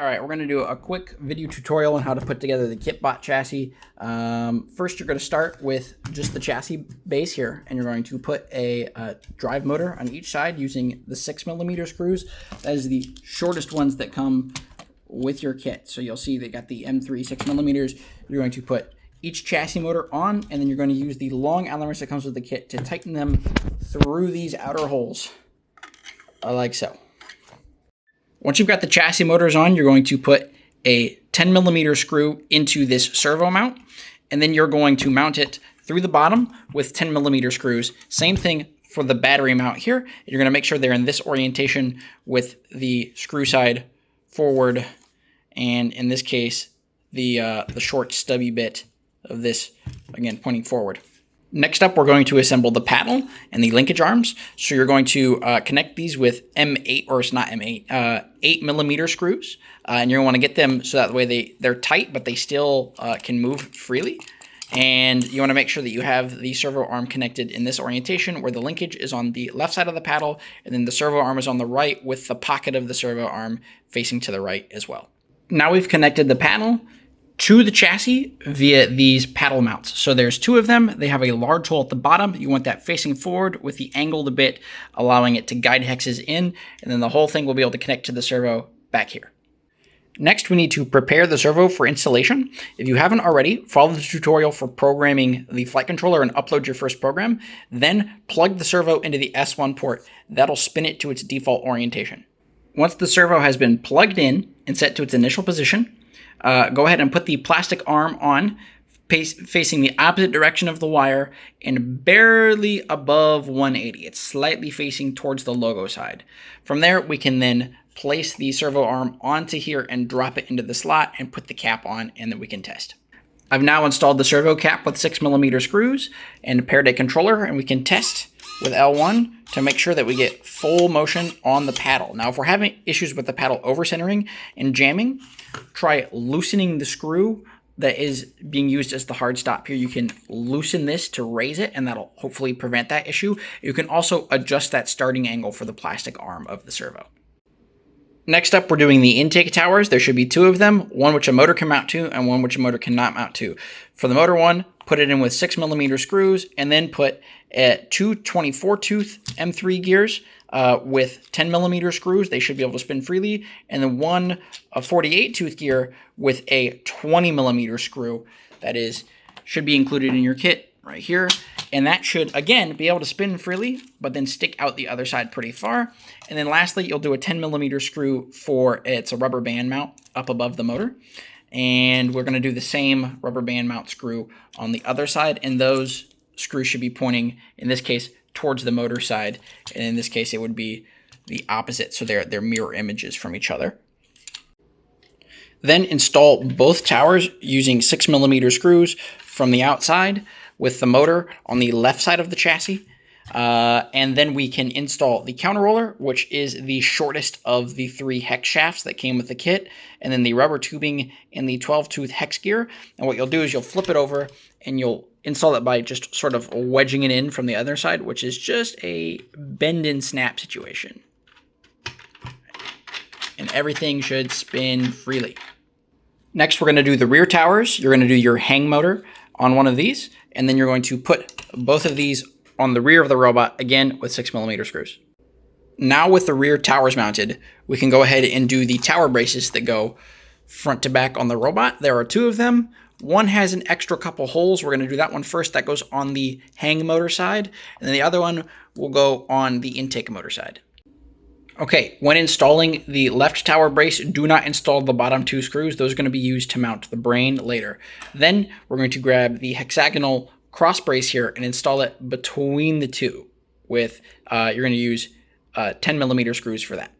All right, we're going to do a quick video tutorial on how to put together the Kitbot chassis. First, you're going to start with just the chassis base here, and you're going to put a drive motor on each side using the 6mm screws. That is the shortest ones that come with your kit. So you'll see they got the M3 6mm. You're going to put each chassis motor on, and then you're going to use the long Allen wrench that comes with the kit to tighten them through these outer holes, like so. Once you've got the chassis motors on, you're going to put a 10mm screw into this servo mount, and then you're going to mount it through the bottom with 10mm screws. Same thing for the battery mount here. You're going to make sure they're in this orientation with the screw side forward, and in this case, the short stubby bit of this, again, pointing forward. Next up, we're going to assemble the paddle and the linkage arms. So you're going to connect these with M8, or it's not M8, 8mm screws. And you're going to want to get them so that way they're tight, but they still can move freely. And you want to make sure that you have the servo arm connected in this orientation where the linkage is on the left side of the paddle, and then the servo arm is on the right with the pocket of the servo arm facing to the right as well. Now we've connected the paddle to the chassis via these paddle mounts. So there's two of them. They have a large hole at the bottom. You want that facing forward with the angled bit, allowing it to guide hexes in, and then the whole thing will be able to connect to the servo back here. Next, we need to prepare the servo for installation. If you haven't already, follow the tutorial for programming the flight controller and upload your first program. Then plug the servo into the S1 port. That'll spin it to its default orientation. Once the servo has been plugged in and set to its initial position, go ahead and put the plastic arm on, facing the opposite direction of the wire and barely above 180. It's slightly facing towards the logo side. From there, we can then place the servo arm onto here and drop it into the slot and put the cap on, and then we can test. I've now installed the servo cap with 6mm screws and paired a controller, and we can test with L1 to make sure that we get full motion on the paddle. Now, if we're having issues with the paddle over-centering and jamming, try loosening the screw that is being used as the hard stop here. You can loosen this to raise it, and that'll hopefully prevent that issue. You can also adjust that starting angle for the plastic arm of the servo. Next up, we're doing the intake towers. There should be two of them, one which a motor can mount to and one which a motor cannot mount to. For the motor one, put it in with 6mm screws, and then put two 24-tooth M3 gears with 10mm screws. They should be able to spin freely. And then one 48-tooth gear with a 20mm screw that should be included in your kit right here. And that should, again, be able to spin freely, but then stick out the other side pretty far. And then lastly, you'll do a 10mm screw for it's a rubber band mount up above the motor. And we're going to do the same rubber band mount screw on the other side. And those screws should be pointing, in this case, towards the motor side. And in this case, it would be the opposite. So they're mirror images from each other. Then install both towers using 6mm screws from the outside with the motor on the left side of the chassis. And then we can install the counter roller, which is the shortest of the 3 hex shafts that came with the kit, and then the rubber tubing in the 12-tooth hex gear. And what you'll do is you'll flip it over and you'll install it by just sort of wedging it in from the other side, which is just a bend and snap situation. And everything should spin freely. Next, we're going to do the rear towers. You're going to do your hang motor on one of these, and then you're going to put both of these on the rear of the robot, again with 6mm screws. Now with the rear towers mounted, we can go ahead and do the tower braces that go front to back on the robot. There are 2 of them. One has an extra couple holes. We're going to do that one first. That goes on the hang motor side, and then the other one will go on the intake motor side. Okay, when installing the left tower brace, do not install the bottom 2 screws. Those are going to be used to mount the brain later. Then we're going to grab the hexagonal cross brace here and install it between the 2 with, you're going to use 10mm screws for that.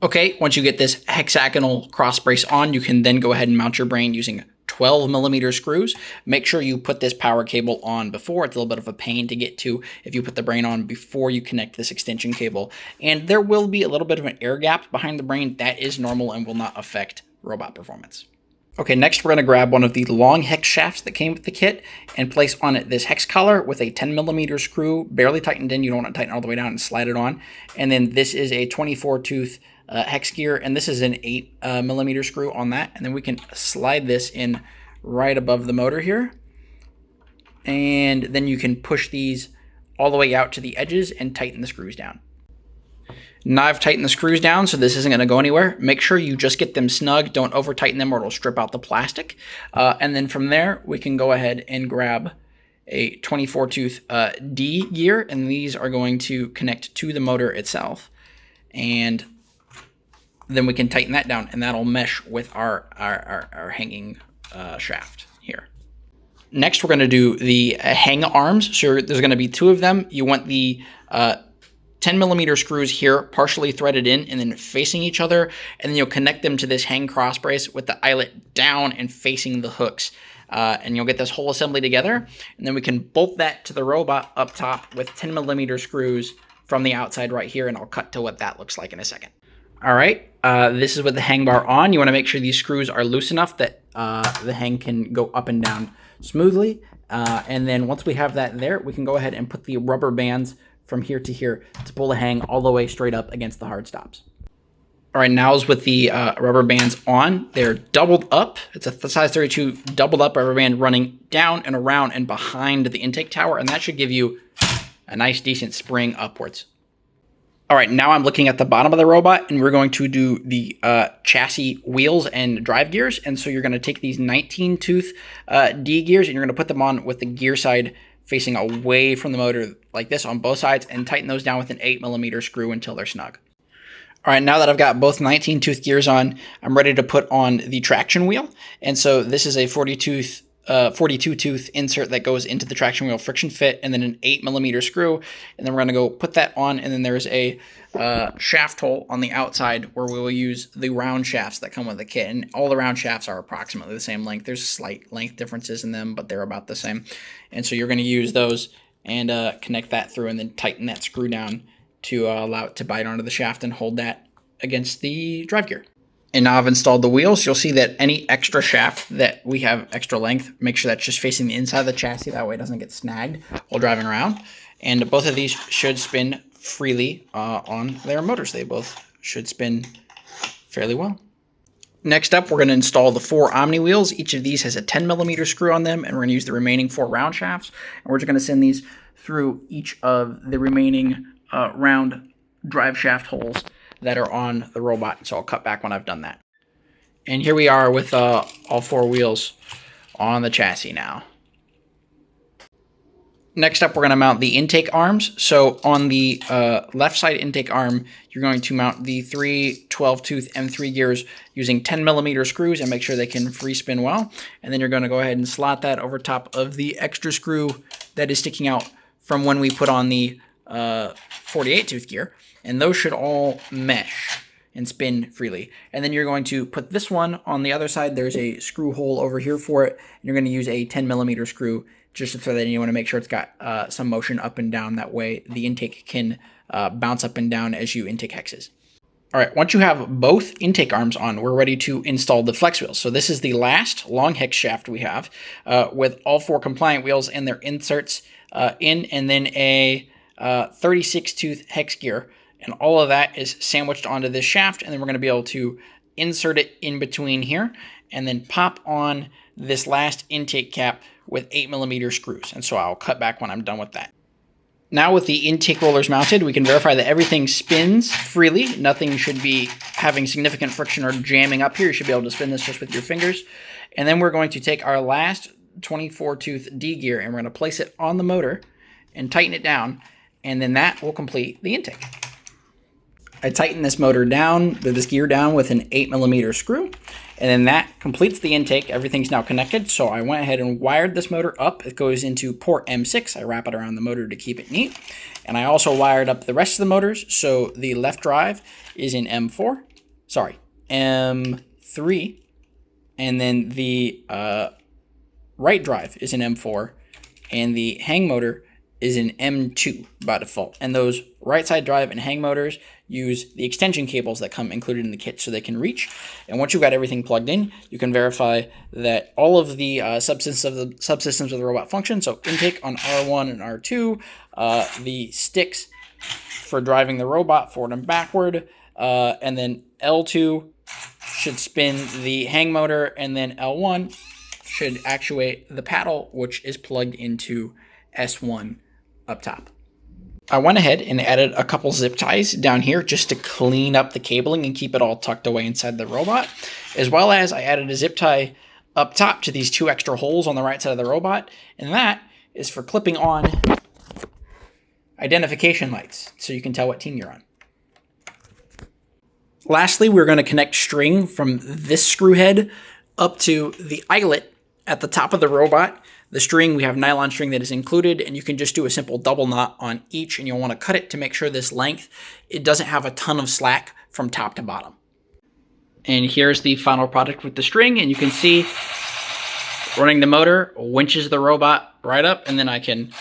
Okay, once you get this hexagonal cross brace on, you can then go ahead and mount your brain using 12mm screws. Make sure you put this power cable on before. It's a little bit of a pain to get to if you put the brain on before you connect this extension cable. And there will be a little bit of an air gap behind the brain. That is normal and will not affect robot performance. Okay, next we're going to grab one of the long hex shafts that came with the kit and place on it this hex collar with a 10mm screw, barely tightened in. You don't want to tighten all the way down and slide it on. And then this is a 24-tooth hex gear, and this is an 8 millimeter screw on that. And then we can slide this in right above the motor here. And then you can push these all the way out to the edges and tighten the screws down. Now I've tightened the screws down, so this isn't going to go anywhere. Make sure you just get them snug. Don't over tighten them or it'll strip out the plastic. And then from there, we can go ahead and grab a 24 tooth D gear, and these are going to connect to the motor itself. And then we can tighten that down, and that'll mesh with our hanging shaft here. Next, we're going to do the hang arms. So there's going to be 2 of them. You want the 10 millimeter screws here partially threaded in and then facing each other, and then you'll connect them to this hang cross brace with the eyelet down and facing the hooks. And you'll get this whole assembly together, and then we can bolt that to the robot up top with 10 millimeter screws from the outside right here, and I'll cut to what that looks like in a second. All right, this is with the hang bar on. You want to make sure these screws are loose enough that the hang can go up and down smoothly. And then once we have that there, we can go ahead and put the rubber bands from here to here to pull the hang all the way straight up against the hard stops. All right, now is with the rubber bands on. They're doubled up. It's a size 32 doubled up rubber band running down and around and behind the intake tower, and that should give you a nice, decent spring upwards. All right, now I'm looking at the bottom of the robot, and we're going to do the chassis wheels and drive gears. And so you're going to take these 19 tooth D gears, and you're going to put them on with the gear side facing away from the motor like this on both sides, and tighten those down with an 8 millimeter screw until they're snug. All right, now that I've got both 19 tooth gears on, I'm ready to put on the traction wheel. And so this is a 42 tooth insert that goes into the traction wheel friction fit, and then an 8 millimeter screw. And then we're gonna go put that on, and then there's a shaft hole on the outside where we will use the round shafts that come with the kit. And all the round shafts are approximately the same length. There's slight length differences in them, but they're about the same. And so you're gonna use those and connect that through, and then tighten that screw down to allow it to bite onto the shaft and hold that against the drive gear. And now I've installed the wheels. You'll see that any extra shaft that we have extra length, make sure that's just facing the inside of the chassis. That way it doesn't get snagged while driving around. And both of these should spin freely on their motors. They both should spin fairly well. Next up, we're going to install the 4 Omni wheels. Each of these has a 10 millimeter screw on them, and we're going to use the remaining 4 round shafts. And we're just going to send these through each of the remaining round drive shaft holes that are on the robot. So I'll cut back when I've done that. And here we are with all 4 wheels on the chassis now. Next up, we're going to mount the intake arms. So on the left side intake arm, you're going to mount the 3 12-tooth M3 gears using 10 millimeter screws and make sure they can free spin well. And then you're going to go ahead and slot that over top of the extra screw that is sticking out from when we put on the 48-tooth gear, and those should all mesh and spin freely. And then you're going to put this one on the other side. There's a screw hole over here for it, and you're going to use a 10 millimeter screw just so that you want to make sure it's got some motion up and down. That way the intake can bounce up and down as you intake hexes. All right, once you have both intake arms on, we're ready to install the flex wheels. So this is the last long hex shaft we have with all 4 compliant wheels and their inserts in, and then a 36 tooth hex gear, and all of that is sandwiched onto this shaft. And then we're going to be able to insert it in between here and then pop on this last intake cap with 8 millimeter screws. And so I'll cut back when I'm done with that. Now with the intake rollers mounted, we can verify that everything spins freely. Nothing should be having significant friction or jamming up here. You should be able to spin this just with your fingers. And then we're going to take our last 24 tooth D gear, and we're going to place it on the motor and tighten it down, and then that will complete the intake. I tighten this motor down, this gear down with an 8 millimeter screw, and then that completes the intake. Everything's now connected, so I went ahead and wired this motor up. It goes into port M6. I wrap it around the motor to keep it neat, and I also wired up the rest of the motors. So the left drive is in M3, and then the right drive is in M4, and the hang motor is in M2 by default. And those right side drive and hang motors use the extension cables that come included in the kit so they can reach. And once you've got everything plugged in, you can verify that all of the subsystems of the robot function. So intake on R1 and R2, the sticks for driving the robot forward and backward, and then L2 should spin the hang motor, and then L1 should actuate the paddle, which is plugged into S1 up top. I went ahead and added a couple zip ties down here just to clean up the cabling and keep it all tucked away inside the robot, as well as I added a zip tie up top to these 2 extra holes on the right side of the robot, and that is for clipping on identification lights so you can tell what team you're on. Lastly, we're going to connect string from this screw head up to the eyelet at the top of the robot. The string, we have nylon string that is included, and you can just do a simple double knot on each, and you'll want to cut it to make sure this length, it doesn't have a ton of slack from top to bottom. And here's the final product with the string, and you can see running the motor winches the robot right up, and then I can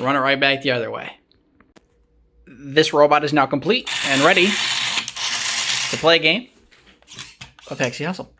run it right back the other way. This robot is now complete and ready to play a game of Hexy Hustle.